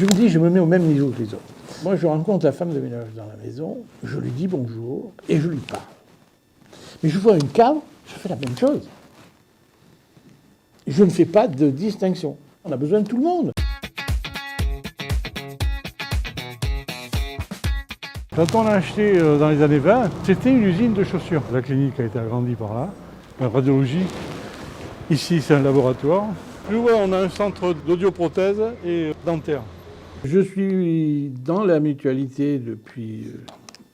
Je me dis, je me mets au même niveau que les autres. Moi, je rencontre la femme de ménage dans la maison, je lui dis bonjour et je lui parle. Mais je vois une cave, je fais la même chose. Je ne fais pas de distinction. On a besoin de tout le monde. Quand on l'a acheté dans les années 20, c'était une usine de chaussures. La clinique a été agrandie par là, la radiologie. Ici, c'est un laboratoire. Plus loin, on a un centre d'audioprothèse et dentaire. Je suis dans la mutualité depuis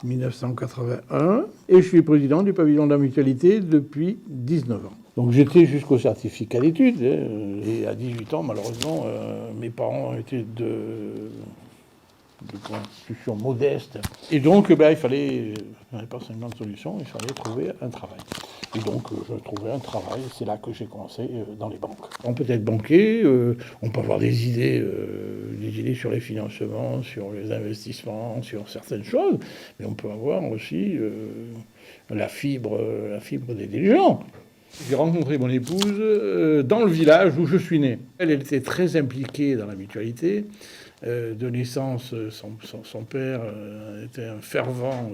1981 et je suis président du pavillon de la mutualité depuis 19 ans. Donc j'étais jusqu'au certificat d'études. Et à 18 ans, malheureusement, mes parents étaient de constitution modeste. Et donc, il fallait, je n'avais pas 50 solutions, il fallait trouver un travail. Et donc, je trouvais un travail, c'est là que j'ai commencé dans les banques. On peut être banquier, on peut avoir des idées sur les financements, sur les investissements, sur certaines choses, mais on peut avoir aussi la fibre des gens. J'ai rencontré mon épouse dans le village où je suis né. Elle était très impliquée dans la mutualité. De naissance, son père était un fervent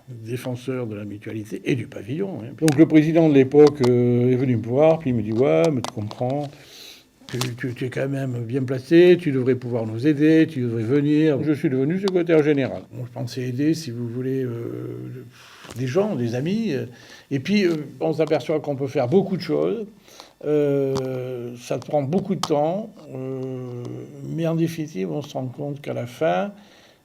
défenseur de la mutualité et du pavillon. Donc le président de l'époque est venu me voir, puis il me dit « Ouais, mais tu comprends, tu es quand même bien placé, tu devrais pouvoir nous aider, tu devrais venir. » Je suis devenu secrétaire général. Bon, je pensais aider, si vous voulez, des gens, des amis. Et puis, on s'aperçoit qu'on peut faire beaucoup de choses. Ça prend beaucoup de temps, mais en définitive, on se rend compte qu'à la fin,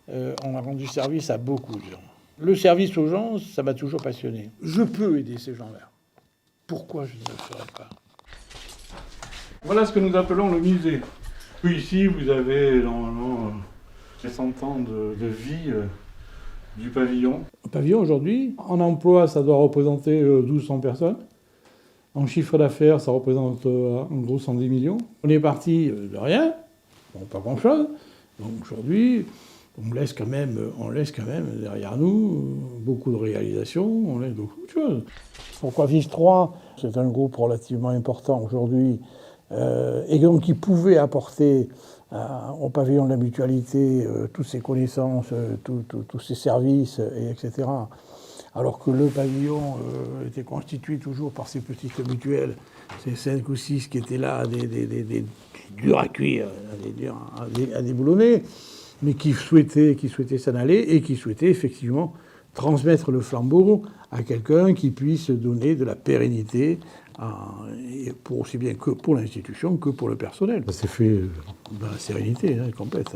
on a rendu service à beaucoup de gens. Le service aux gens, ça m'a toujours passionné. Je peux aider ces gens-là. Pourquoi je ne le ferais pas ? Voilà ce que nous appelons le musée. Puis ici, vous avez normalement 100 ans de vie du pavillon. Le pavillon, aujourd'hui, en emploi, ça doit représenter 1200 personnes. En chiffre d'affaires, ça représente en gros 110 millions. On est parti de rien, bon, pas grand-chose. Donc aujourd'hui, on laisse quand même derrière nous beaucoup de réalisations, on laisse beaucoup de choses. Pourquoi Vive 3 ? C'est un groupe relativement important aujourd'hui, et donc qui pouvait apporter au pavillon de la mutualité toutes ses connaissances, tous ses services, etc. Alors que le pavillon était constitué toujours par ces petites mutuelles, ces 5 ou 6 qui étaient là, des durs à cuire, à déboulonner, mais qui souhaitaient s'en aller et qui souhaitaient effectivement transmettre le flambeau à quelqu'un qui puisse donner de la pérennité, aussi bien que pour l'institution que pour le personnel. Ça s'est fait dans la sérénité complète.